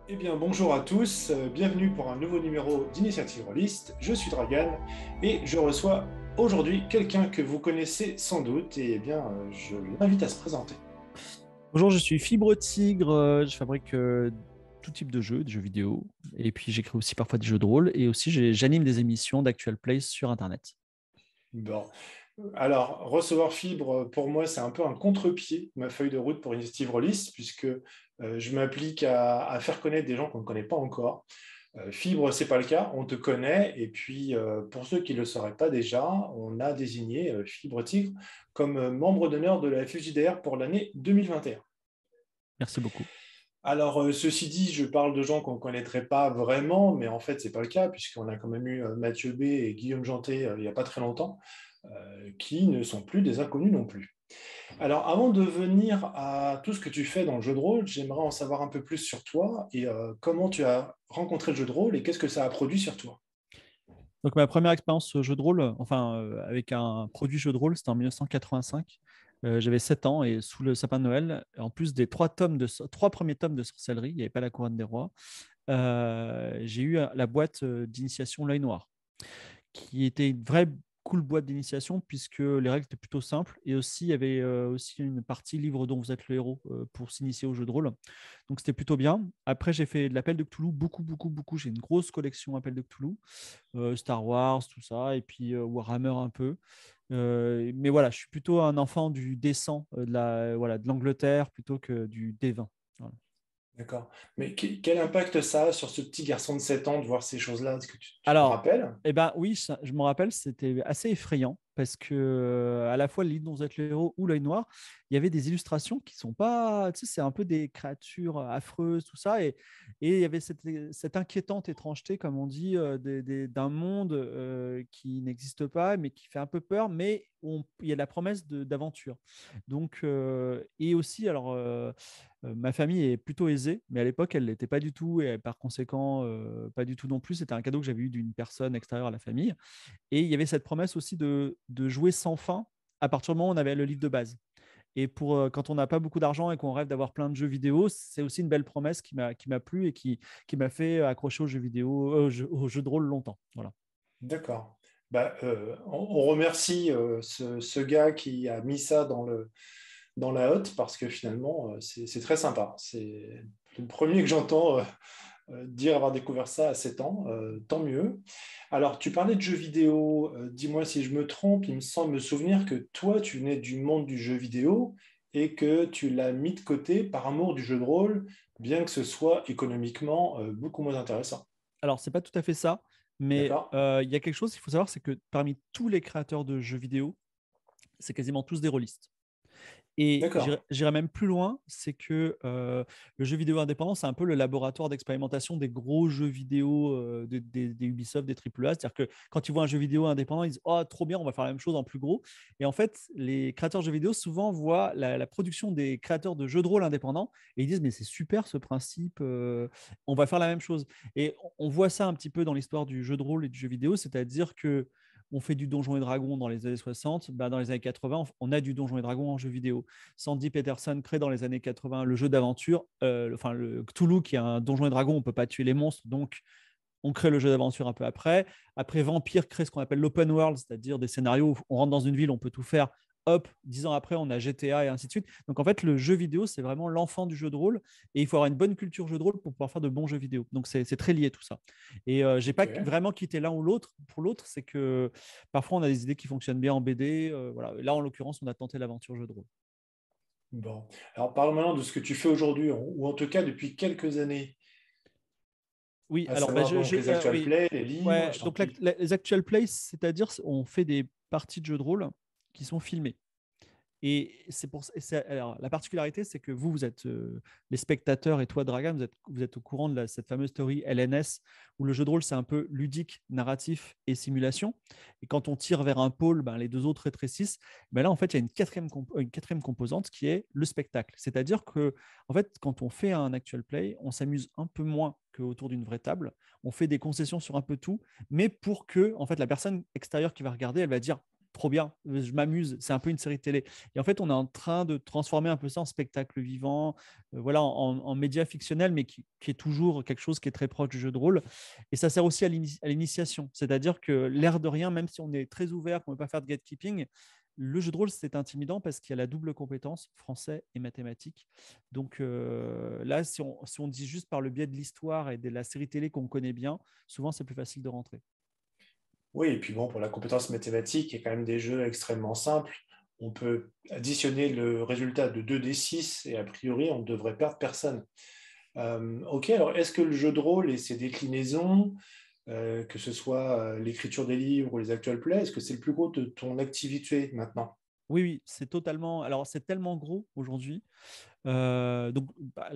Eh bien, bonjour à tous, bienvenue pour un nouveau numéro d'Initiative Rollist. Je suis Dragan et je reçois aujourd'hui quelqu'un que vous connaissez sans doute et je l'invite à se présenter. Bonjour, je suis Fibre Tigre. Je fabrique tout type de jeux, des jeux vidéo. Et puis j'écris aussi parfois des jeux de rôle. Et aussi j'anime des émissions d'Actual Play sur Internet. Bon, alors recevoir Fibre, pour moi, c'est un peu un contre-pied, ma feuille de route pour Initiative Rollist, puisque je m'applique à faire connaître des gens qu'on ne connaît pas encore. Fibre, c'est pas le cas, on te connaît. Et puis, pour ceux qui ne le sauraient pas déjà, on a désigné Fibre Tigre comme membre d'honneur de la FJDR pour l'année 2021. Merci beaucoup. Alors, ceci dit, je parle de gens qu'on ne connaîtrait pas vraiment, mais en fait, c'est pas le cas, puisqu'on a quand même eu Mathieu B et Guillaume Janté il n'y a pas très longtemps, qui ne sont plus des inconnus non plus. Alors, avant de venir à tout ce que tu fais dans le jeu de rôle, j'aimerais en savoir un peu plus sur toi et comment tu as rencontré le jeu de rôle et qu'est-ce que ça a produit sur toi. Donc ma première expérience jeu de rôle, avec un produit jeu de rôle, c'était en 1985. J'avais 7 ans et sous le sapin de Noël, en plus des trois premiers tomes de sorcellerie, il n'y avait pas la couronne des rois, j'ai eu la boîte d'initiation L'œil noir, qui était une vraie cool boîte d'initiation puisque les règles étaient plutôt simples et aussi il y avait aussi une partie livre dont vous êtes le héros pour s'initier au jeu de rôle. Donc c'était plutôt bien. Après j'ai fait de l'appel de Cthulhu, beaucoup beaucoup beaucoup. J'ai une grosse collection appel de Cthulhu, Star Wars, tout ça, et puis Warhammer un peu. Mais voilà, je suis plutôt un enfant du D100, voilà, de l'Angleterre plutôt que du D20. Voilà. D'accord. Mais quel impact ça a sur ce petit garçon de 7 ans de voir ces choses-là? Est-ce que tu t'en Alors, rappelles? eh ben oui, je me rappelle, c'était assez effrayant parce que à la fois l'île dont vous êtes le héros ou l'œil noir, il y avait des illustrations qui sont pas, tu sais, c'est un peu des créatures affreuses, tout ça, et il y avait cette inquiétante étrangeté, comme on dit, d'un monde qui n'existe pas, mais qui fait un peu peur, mais il y a la promesse d'aventure. Donc, et aussi, alors, ma famille est plutôt aisée, mais à l'époque, elle ne l'était pas du tout, et par conséquent, pas du tout non plus. C'était un cadeau que j'avais eu d'une personne extérieure à la famille. Et il y avait cette promesse aussi de jouer sans fin à partir du moment où on avait le livre de base. Et pour quand on n'a pas beaucoup d'argent et qu'on rêve d'avoir plein de jeux vidéo, c'est aussi une belle promesse qui m'a plu et qui m'a fait accrocher aux jeux vidéo, aux jeux de rôle longtemps. Voilà. D'accord. On remercie ce gars qui a mis ça dans la hotte parce que finalement, c'est très sympa. C'est le premier que j'entends dire avoir découvert ça à 7 ans. Tant mieux. Alors, tu parlais de jeux vidéo. Dis-moi si je me trompe. Il me semble me souvenir que toi, tu venais du monde du jeu vidéo et que tu l'as mis de côté par amour du jeu de rôle, bien que ce soit économiquement beaucoup moins intéressant. Alors, c'est pas tout à fait ça, mais D'accord? il y a quelque chose qu'il faut savoir, c'est que parmi tous les créateurs de jeux vidéo, c'est quasiment tous des rôlistes. Et D'accord. j'irais même plus loin, c'est que le jeu vidéo indépendant, c'est un peu le laboratoire d'expérimentation des gros jeux vidéo des Ubisoft, des AAA. C'est-à-dire que quand ils voient un jeu vidéo indépendant, ils disent oh, trop bien, on va faire la même chose en plus gros. Et en fait, les créateurs de jeux vidéo souvent voient la production des créateurs de jeux de rôle indépendants et ils disent mais c'est super ce principe, on va faire la même chose. Et on voit ça un petit peu dans l'histoire du jeu de rôle et du jeu vidéo, c'est-à-dire que on fait du Donjon et Dragon dans les années 60, bah dans les années 80, on a du Donjon et Dragon en jeu vidéo. Sandy Peterson crée dans les années 80 le jeu d'aventure, le Cthulhu qui est un Donjon et Dragon, on ne peut pas tuer les monstres, donc on crée le jeu d'aventure un peu après. Après, Vampire crée ce qu'on appelle l'open world, c'est-à-dire des scénarios où on rentre dans une ville, on peut tout faire. Hop, 10 ans après, on a GTA et ainsi de suite. Donc en fait, le jeu vidéo, c'est vraiment l'enfant du jeu de rôle et il faut avoir une bonne culture jeu de rôle pour pouvoir faire de bons jeux vidéo. Donc c'est très lié tout ça. Et j'ai Ok. pas vraiment quitté l'un ou l'autre. Pour l'autre, c'est que parfois on a des idées qui fonctionnent bien en BD. Voilà. Là, en l'occurrence, on a tenté l'aventure jeu de rôle. Bon. Alors, parle maintenant de ce que tu fais aujourd'hui, ou en tout cas depuis quelques années, Oui, à alors bah, savoir donc les actual oui, play, les livres, ouais. je t'en Donc prie. les actual plays, c'est-à-dire on fait des parties de jeux de rôle qui sont filmées. Et c'est pour alors, la particularité, c'est que vous êtes les spectateurs et toi, Dragan, vous êtes au courant de cette fameuse théorie LNS où le jeu de rôle, c'est un peu ludique, narratif et simulation. Et quand on tire vers un pôle, ben, les deux autres rétrécissent. Ben là, en fait, il y a une quatrième composante qui est le spectacle. C'est-à-dire que, en fait, quand on fait un actual play, on s'amuse un peu moins qu'autour d'une vraie table. On fait des concessions sur un peu tout, mais pour que, en fait, la personne extérieure qui va regarder, elle va dire trop bien, je m'amuse, c'est un peu une série de télé. Et en fait, on est en train de transformer un peu ça en spectacle vivant, voilà, en média fictionnel, mais qui est toujours quelque chose qui est très proche du jeu de rôle. Et ça sert aussi à l'initiation, c'est-à-dire que l'air de rien, même si on est très ouvert, qu'on ne peut pas faire de gatekeeping, le jeu de rôle, c'est intimidant parce qu'il y a la double compétence, français et mathématiques. Donc là, si on dit juste par le biais de l'histoire et de la série télé qu'on connaît bien, souvent, c'est plus facile de rentrer. Oui, et puis bon, pour la compétence mathématique, il y a quand même des jeux extrêmement simples. On peut additionner le résultat de 2d6 et a priori, on ne devrait perdre personne. Ok, alors est-ce que le jeu de rôle et ses déclinaisons, que ce soit l'écriture des livres ou les actual plays, est-ce que c'est le plus gros de ton activité maintenant? Oui, oui, c'est totalement. Alors, c'est tellement gros aujourd'hui. Donc,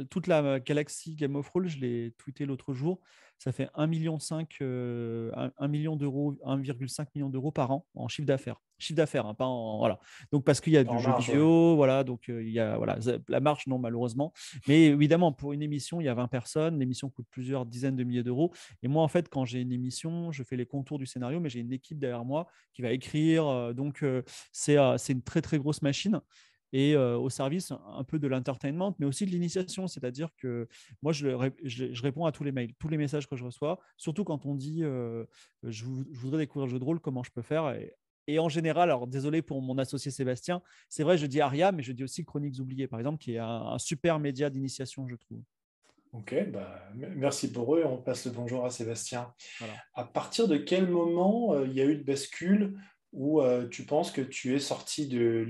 toute la galaxie Game of Thrones, je l'ai tweeté l'autre jour. Ça fait 1,5 million, 1 million d'euros, 1,5 million d'euros par an en chiffre d'affaires. Chiffre d'affaires, hein, pas en. Voilà. Donc, parce qu'il y a Pas du en jeu marge, ouais. vidéo, voilà. Donc, il y a voilà, la marge, non, malheureusement. Mais évidemment, pour une émission, il y a 20 personnes. L'émission coûte plusieurs dizaines de milliers d'euros. Et moi, en fait, quand j'ai une émission, je fais les contours du scénario, mais j'ai une équipe derrière moi qui va écrire. Donc, c'est une très, très grosse machine et au service un peu de l'entertainment, mais aussi de l'initiation. C'est-à-dire que moi, je réponds à tous les mails, tous les messages que je reçois, surtout quand on dit je voudrais découvrir le jeu de rôle, comment je peux faire et en général, alors désolé pour mon associé Sébastien, c'est vrai, je dis Aria, mais je dis aussi Chroniques oubliées, par exemple, qui est un super média d'initiation, je trouve. Ok, bah, merci pour eux. On passe le bonjour à Sébastien. Voilà. À partir de quel moment il y a eu de bascule où tu penses que tu es sorti de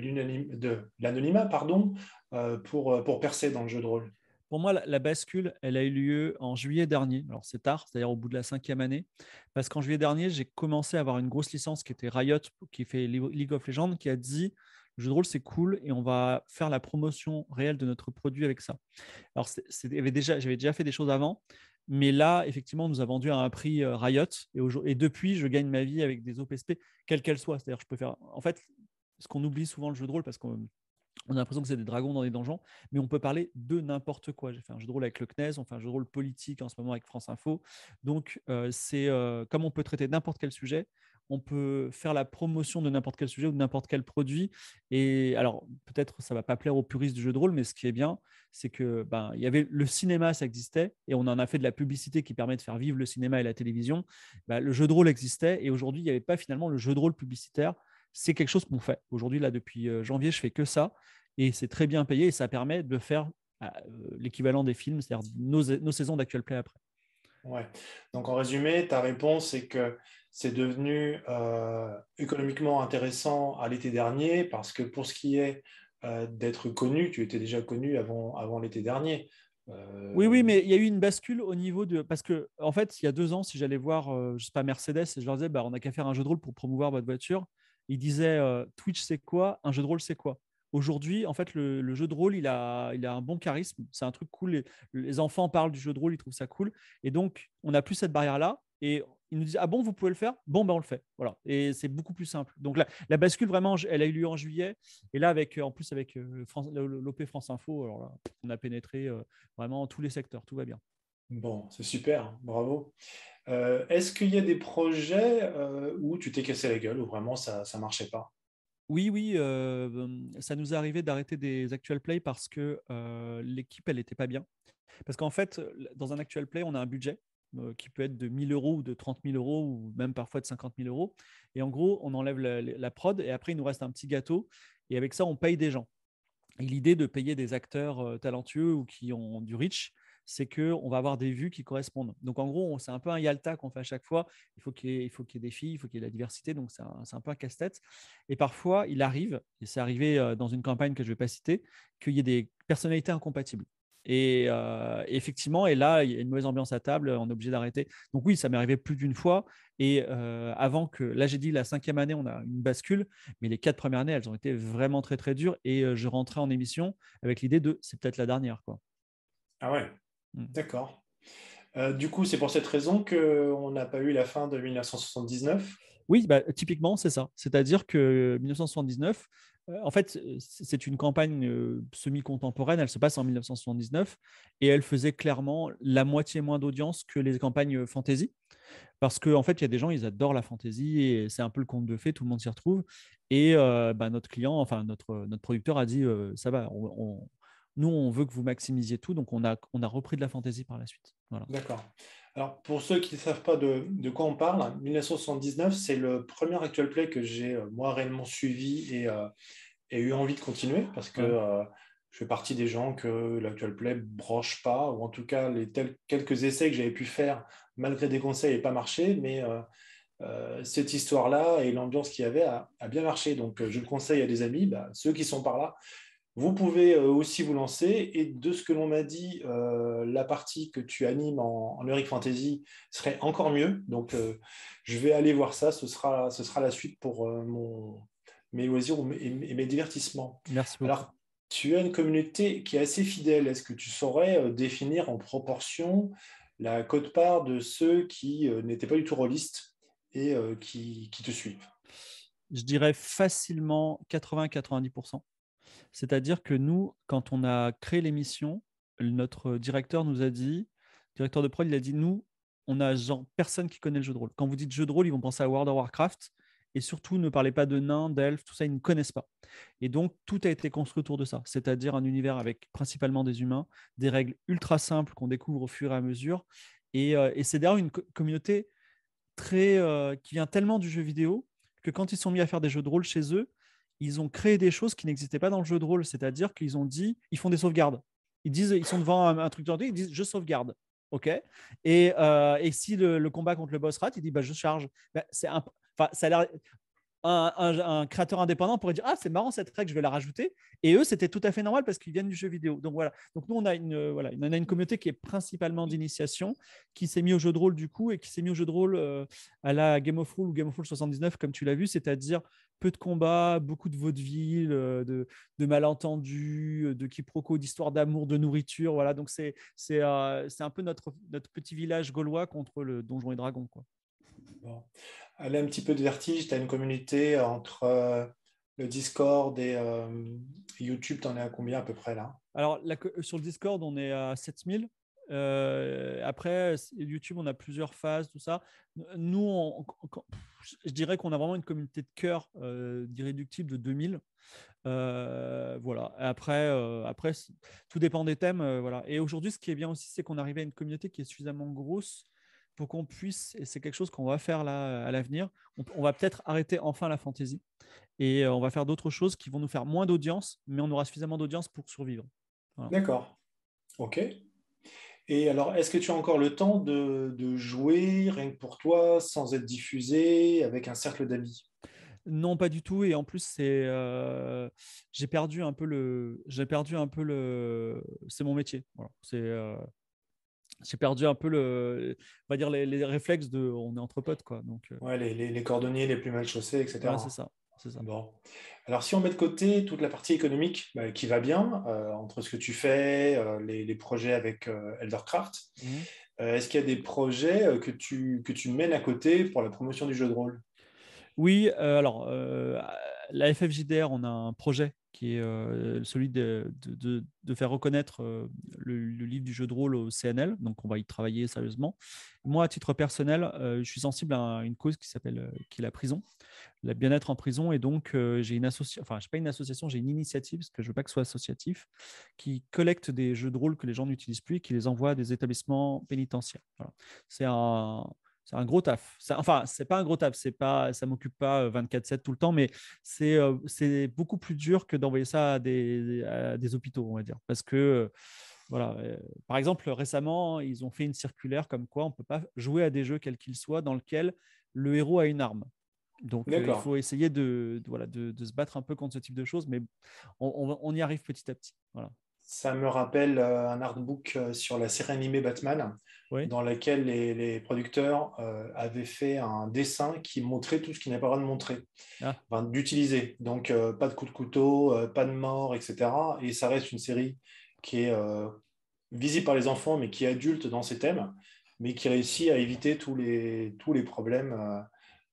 l'anonymat pardon, pour percer dans le jeu de rôle? Pour moi, la bascule, elle a eu lieu en juillet dernier. Alors, c'est tard, c'est-à-dire au bout de la 5e année. Parce qu'en juillet dernier, j'ai commencé à avoir une grosse licence qui était Riot, qui fait League of Legends, qui a dit le jeu de rôle, c'est cool et on va faire la promotion réelle de notre produit avec ça. Alors, j'avais déjà fait des choses avant, mais là, effectivement, on nous a vendu à un prix Riot et depuis, je gagne ma vie avec des OPSP, quelles qu'elles soient. C'est-à-dire, je peux faire. En fait, ce qu'on oublie souvent le jeu de rôle, parce qu'on on a l'impression que c'est des dragons dans des donjons, mais on peut parler de n'importe quoi. J'ai fait un jeu de rôle avec le CNES, on fait un jeu de rôle politique en ce moment avec France Info. Donc, comme on peut traiter n'importe quel sujet, on peut faire la promotion de n'importe quel sujet ou de n'importe quel produit. Et alors, peut-être ça va pas plaire aux puristes du jeu de rôle, mais ce qui est bien, c'est que il y avait le cinéma, ça existait, et on en a fait de la publicité qui permet de faire vivre le cinéma et la télévision. Le jeu de rôle existait, et aujourd'hui, il n'y avait pas finalement le jeu de rôle publicitaire. C'est quelque chose qu'on fait. Aujourd'hui, là, depuis janvier, je fais que ça et c'est très bien payé et ça permet de faire l'équivalent des films, c'est-à-dire nos saisons d'actual play après. Ouais. Donc en résumé, ta réponse est que c'est devenu économiquement intéressant à l'été dernier parce que pour ce qui est d'être connu, tu étais déjà connu avant l'été dernier. Oui, oui, Euh, mais il y a eu une bascule au niveau de. Parce que, en fait, il y a 2 ans, si j'allais voir, je sais pas, Mercedes, et je leur disais, on n'a qu'à faire un jeu de rôle pour promouvoir votre voiture, ils disaient, Twitch, c'est quoi? Un jeu de rôle, c'est quoi? Aujourd'hui, en fait, le jeu de rôle, il a un bon charisme. C'est un truc cool. Les enfants parlent du jeu de rôle, ils trouvent ça cool. Et donc, on n'a plus cette barrière-là. Et ils nous disent, ah bon, vous pouvez le faire? Bon, on le fait. Voilà. Et c'est beaucoup plus simple. Donc, la bascule, vraiment, elle a eu lieu en juillet. Et là, en plus, avec l'OP France Info, alors là, on a pénétré vraiment tous les secteurs. Tout va bien. bon, c'est super, bravo. Est-ce qu'il y a des projets où tu t'es cassé la gueule, où vraiment ça ne marchait pas? Oui, oui, ça nous est arrivé d'arrêter des actual play parce que l'équipe, elle n'était pas bien. Parce qu'en fait, dans un actual play, on a un budget qui peut être de 1 000 euros ou de 30 000 euros ou même parfois de 50 000 euros. Et en gros, on enlève la prod et après, il nous reste un petit gâteau. Et avec ça, on paye des gens. Et l'idée de payer des acteurs talentueux ou qui ont du reach, c'est qu'on va avoir des vues qui correspondent. Donc en gros, c'est un peu un Yalta qu'on fait à chaque fois. Il faut qu'il y ait des filles, il faut qu'il y ait de la diversité. Donc c'est un peu un casse-tête. Et parfois, il arrive, et c'est arrivé dans une campagne que je ne vais pas citer, qu'il y ait des personnalités incompatibles. Et effectivement, et là, il y a une mauvaise ambiance à table, on est obligé d'arrêter. Donc oui, ça m'est arrivé plus d'une fois. Et avant que, là j'ai dit la 5e année, on a une bascule, mais les 4 premières années, elles ont été vraiment très très dures. Et je rentrais en émission avec l'idée de c'est peut-être la dernière, quoi. Ah ouais, Mm. d'accord. Du coup, c'est pour cette raison qu'on n'a pas eu la fin de 1979. Oui, typiquement, c'est ça. C'est-à-dire que 1979, en fait, c'est une campagne semi-contemporaine. Elle se passe en 1979 et elle faisait clairement la moitié moins d'audience que les campagnes fantasy. Parce qu'en fait, il y a des gens, ils adorent la fantasy et c'est un peu le conte de fées, tout le monde s'y retrouve. Et notre client, enfin notre producteur a dit ça va, nous, on veut que vous maximisiez tout. Donc, on a repris de la fantasy par la suite. Voilà. D'accord. Alors, pour ceux qui ne savent pas de quoi on parle, 1979, c'est le premier actual play que j'ai, moi, réellement suivi et eu envie de continuer parce que Ouais. je fais partie des gens que l'actual play broche pas, ou en tout cas, quelques essais que j'avais pu faire, malgré des conseils, n'avaient pas marché, mais cette histoire-là et l'ambiance qu'il y avait a bien marché. Donc, je le conseille à des amis, ceux qui sont par là. Vous pouvez aussi vous lancer, et de ce que l'on m'a dit, la partie que tu animes en Heroic Fantasy serait encore mieux. Donc, je vais aller voir ça. Ce sera la suite pour mes loisirs et mes divertissements. Merci beaucoup. Alors, tu as une communauté qui est assez fidèle. Est-ce que tu saurais définir en proportion la quote-part de ceux qui n'étaient pas du tout rôlistes et qui te suivent? Je dirais facilement 80-90%. C'est-à-dire que nous, quand on a créé l'émission, notre directeur nous a dit, directeur de prod, il a dit, nous, on a genre personne qui connaît le jeu de rôle. Quand vous dites jeu de rôle, ils vont penser à World of Warcraft. Et surtout, ne parlez pas de nains, d'elfes, tout ça, ils ne connaissent pas. Et donc, tout a été construit autour de ça, c'est-à-dire un univers avec principalement des humains, des règles ultra simples qu'on découvre au fur et à mesure. Et c'est d'ailleurs une communauté qui vient tellement du jeu vidéo que quand ils sont mis à faire des jeux de rôle chez eux, ils ont créé des choses qui n'existaient pas dans le jeu de rôle. C'est-à-dire qu'ils ont dit, ils font des sauvegardes. Ils disent, ils sont devant un truc de ils disent, je sauvegarde. OK. Et si le combat contre le boss rate, il dit, je charge. Enfin, ça a l'air, un créateur indépendant pourrait dire ah c'est marrant cette règle, je vais la rajouter, et eux c'était tout à fait normal parce qu'ils viennent du jeu vidéo. Donc voilà, donc nous on a une communauté qui est principalement d'initiation, qui s'est mis au jeu de rôle du coup, et qui s'est mis au jeu de rôle à la Game of Thrones ou Game of Thrones 79 comme tu l'as vu, c'est-à-dire peu de combats, beaucoup de vaudeville, de malentendus, de quiproquos, d'histoires d'amour, de nourriture. Voilà, donc c'est un peu notre petit village gaulois contre le Donjon et Dragon, quoi. Bon. Elle a un petit peu de vertige. Tu as une communauté entre le Discord et YouTube. Tu en es à combien à peu près là? Alors, sur le Discord, on est à 7000. Après, YouTube, on a plusieurs phases, tout ça. Nous, je dirais qu'on a vraiment une communauté de cœur d'irréductible de 2000. Voilà. Après, tout dépend des thèmes. Voilà. Et aujourd'hui, ce qui est bien aussi, c'est qu'on arrive à une communauté qui est suffisamment grosse pour qu'on puisse, et c'est quelque chose qu'on va faire là à l'avenir, on va peut-être arrêter enfin la fantasy et on va faire d'autres choses qui vont nous faire moins d'audience, mais on aura suffisamment d'audience pour survivre. Voilà. D'accord. OK. Et alors, est-ce que tu as encore le temps de jouer rien que pour toi, sans être diffusé, avec un cercle d'amis? Non, pas du tout. Et en plus, c'est mon métier. Voilà. J'ai perdu un peu on va dire les réflexes de, on est entre potes, quoi. Donc, Ouais, les cordonniers les plus mal chaussés, voilà, c'est etc. ça, c'est ça. Bon. Alors, si on met de côté toute la partie économique qui va bien, entre ce que tu fais, les projets avec Eldercraft, Mhm. est-ce qu'il y a des projets que tu mènes à côté pour la promotion du jeu de rôle? Oui, alors, la FFJDR, on a un projet qui est celui de faire reconnaître le livre du jeu de rôle au CNL. Donc, on va y travailler sérieusement. Moi, à titre personnel, je suis sensible à une cause qui est la prison, le bien-être en prison. Et donc, j'ai une association, enfin, je n'ai pas une association, j'ai une initiative, parce que je ne veux pas que ce soit associatif, qui collecte des jeux de rôle que les gens n'utilisent plus et qui les envoie à des établissements pénitentiaires. Voilà. C'est un, c'est un gros taf. Enfin, c'est pas un gros taf, ça m'occupe pas 24/7 tout le temps, mais c'est beaucoup plus dur que d'envoyer ça à des hôpitaux, on va dire. Parce que, voilà, par exemple, récemment, ils ont fait une circulaire comme quoi on ne peut pas jouer à des jeux quels qu'ils soient dans lesquels le héros a une arme. Donc, il D'accord. faut essayer voilà, de se battre un peu contre ce type de choses, mais on y arrive petit à petit. Voilà. Ça me rappelle un artbook sur la série animée Batman, Oui. dans laquelle les producteurs avaient fait un dessin qui montrait tout ce qu'ils n'avaient pas le droit de montrer, Ah, enfin, d'utiliser. Donc, pas de coups de couteau, pas de mort, etc. Et ça reste une série qui est visible par les enfants, mais qui est adulte dans ses thèmes, mais qui réussit à éviter tous les problèmes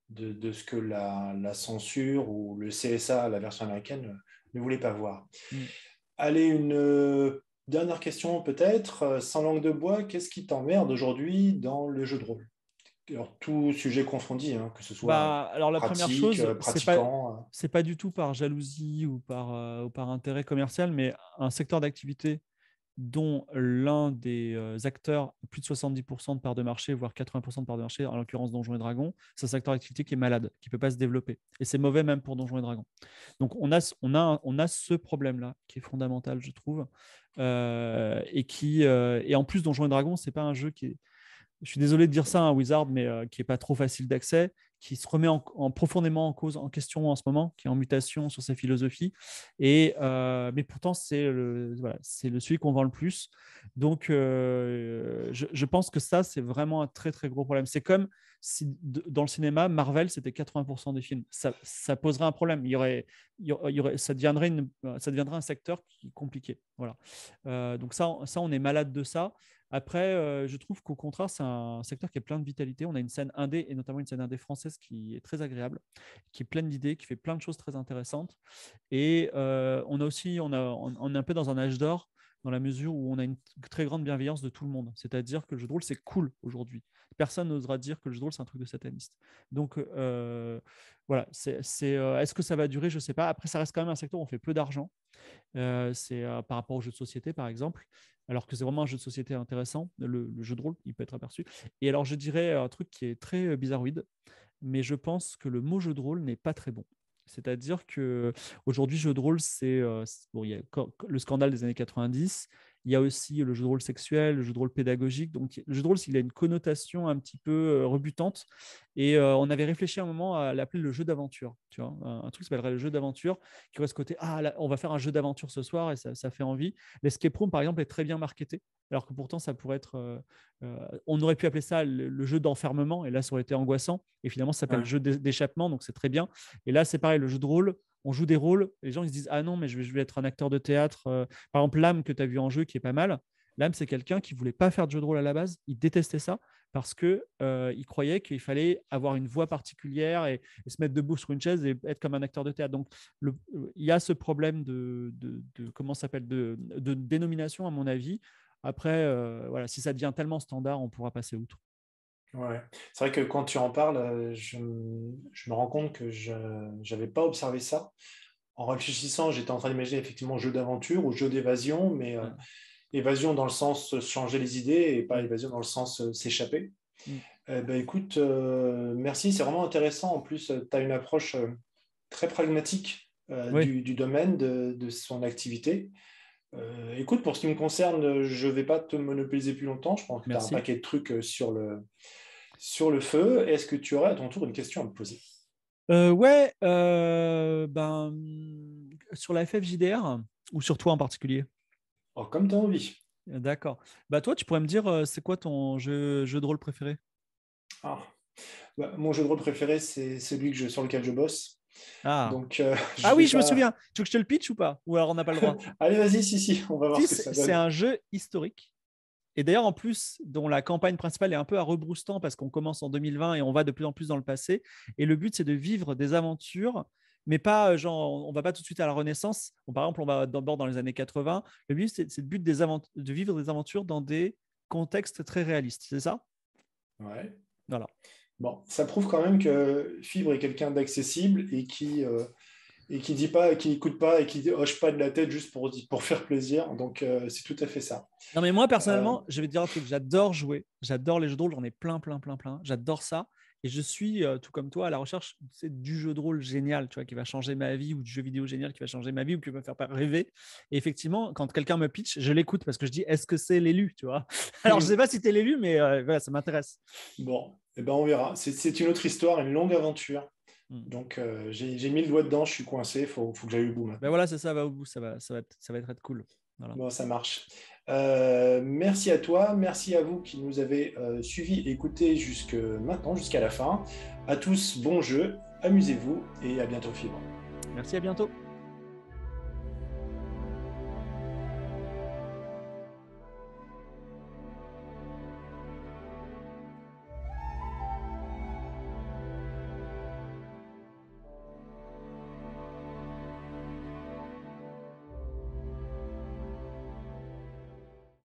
de ce que la censure ou le CSA, la version américaine, ne voulait pas voir. hmm. Allez, une dernière question peut-être. Sans langue de bois, qu'est-ce qui t'emmerde aujourd'hui dans le jeu de rôle? Alors, tout sujet confondu, hein, que ce soit Alors la première pratique, chose, pratiquant. c'est pas du tout par jalousie ou par intérêt commercial, mais un secteur d'activité dont l'un des acteurs, plus de 70% de part de marché, voire 80% de part de marché, en l'occurrence Donjons et Dragons, c'est un secteur d'activité qui est malade, qui ne peut pas se développer. Et c'est mauvais même pour Donjons et Dragons. Donc on a ce problème-là qui est fondamental, je trouve. Et en plus, Donjons et Dragons, c'est pas un jeu qui est, je suis désolé de dire ça, un Wizard, mais qui n'est pas trop facile d'accès, qui se remet profondément en question en ce moment, qui est en mutation sur sa philosophie. Mais pourtant, c'est celui qu'on vend le plus. Donc, je pense que ça, c'est vraiment un très, très gros problème. C'est comme si dans le cinéma, Marvel, c'était 80% des films. Ça poserait un problème. Ça deviendrait un secteur qui est compliqué. Voilà. Donc ça, on est malade de ça. Après, je trouve qu'au contraire, c'est un secteur qui est plein de vitalité. On a une scène indé, et notamment une scène indé française qui est très agréable, qui est pleine d'idées, qui fait plein de choses très intéressantes. Et on est un peu dans un âge d'or, dans la mesure où on a une très grande bienveillance de tout le monde. C'est-à-dire que le jeu de rôle, c'est cool aujourd'hui. Personne n'osera dire que le jeu de rôle, c'est un truc de sataniste. Donc, voilà, est-ce que ça va durer? Je ne sais pas. Après, ça reste quand même un secteur où on fait peu d'argent. C'est par rapport aux jeux de société, par exemple, alors que c'est vraiment un jeu de société intéressant. Le jeu de rôle, il peut être aperçu. Et alors, je dirais un truc qui est très bizarroïde, mais je pense que le mot jeu de rôle n'est pas très bon. C'est-à-dire que aujourd'hui, jeu de rôle, bon, il y a le scandale des années 90. Il y a aussi le jeu de rôle sexuel, le jeu de rôle pédagogique. Donc, le jeu de rôle, il a une connotation un petit peu rebutante. Et on avait réfléchi à un moment à l'appeler le jeu d'aventure. Tu vois, un truc qui s'appellerait le jeu d'aventure, qui aurait ce côté, là, on va faire un jeu d'aventure ce soir et ça fait envie. L'escape room, par exemple, est très bien marketé, alors que pourtant, ça pourrait être. On aurait pu appeler ça le jeu d'enfermement, et là, ça aurait été angoissant. Et finalement, ça s'appelle le jeu d'échappement, donc c'est très bien. Et là, c'est pareil, le jeu de rôle, on joue des rôles, les gens ils se disent ah non, mais je vais être un acteur de théâtre. Par exemple, Lame que tu as vu en jeu qui est pas mal. Lame, c'est quelqu'un qui voulait pas faire de jeu de rôle à la base, il détestait ça parce que il croyait qu'il fallait avoir une voix particulière et se mettre debout sur une chaise et être comme un acteur de théâtre. Donc il y a ce problème de comment ça s'appelle de dénomination à mon avis. Après, voilà, si ça devient tellement standard, on pourra passer outre. Ouais. C'est vrai que quand tu en parles, je me rends compte que je n'avais pas observé ça. En réfléchissant, j'étais en train d'imaginer effectivement jeu d'aventure ou jeu d'évasion, mais évasion dans le sens changer les idées et pas évasion dans le sens s'échapper. Écoute, merci, c'est vraiment intéressant. En plus, tu as une approche très pragmatique Oui, du domaine, de son activité. Écoute, pour ce qui me concerne, je ne vais pas te monopoliser plus longtemps. Je pense que tu as un merci. paquet de trucs sur le feu. Est-ce que tu aurais à ton tour une question à me poser? Ouais, sur la FFJDR ou sur toi en particulier? Oh, comme tu as envie. D'accord. Bah toi, tu pourrais me dire, c'est quoi ton jeu de rôle préféré? Ah. Mon jeu de rôle préféré, c'est celui sur lequel je bosse. Ah. Donc, je Ah vais oui, je me pas. souviens. Tu veux que je te le pitch ou pas? Ou alors on n'a pas le droit? Allez, vas-y, si, on va voir Si, ce que ça c'est donne. un jeu historique. Et d'ailleurs, en plus, dont la campagne principale est un peu à rebroustant parce qu'on commence en 2020 et on va de plus en plus dans le passé. Et le but, c'est de vivre des aventures, mais pas genre, on va pas tout de suite à la Renaissance. Par exemple, on va d'abord dans les années 80. Le but, c'est le but de vivre des aventures dans des contextes très réalistes. C'est ça? Ouais. Voilà. Bon, ça prouve quand même que Fibre est quelqu'un d'accessible et qui dit pas, qui n'écoute pas et qui hoche pas de la tête juste pour faire plaisir. Donc, c'est tout à fait ça. Non, mais moi, Euh, personnellement, je vais te dire un truc. J'adore jouer. J'adore les jeux de rôle. J'en ai plein, plein, plein, plein. J'adore ça. Et je suis, tout comme toi, à la recherche du jeu de rôle génial, tu vois, qui va changer ma vie, ou du jeu vidéo génial qui va changer ma vie ou qui va me faire rêver. Et effectivement, quand quelqu'un me pitch, je l'écoute parce que je dis, est-ce que c'est l'élu, tu vois? Alors, je ne sais pas si tu es l'élu, mais voilà, ça m'intéresse. bon, eh ben, on verra. C'est une autre histoire, une longue aventure. Hmm. Donc, j'ai mis le doigt dedans, je suis coincé, faut que j'aille au bout Ben maintenant. voilà, c'est ça, va au bout, ça va être cool. Voilà. Bon, ça marche. Merci à toi, merci à vous qui nous avez suivis et écoutés jusque maintenant, jusqu'à la fin. À tous, bon jeu, amusez-vous et à bientôt, Fibre. Merci, à bientôt.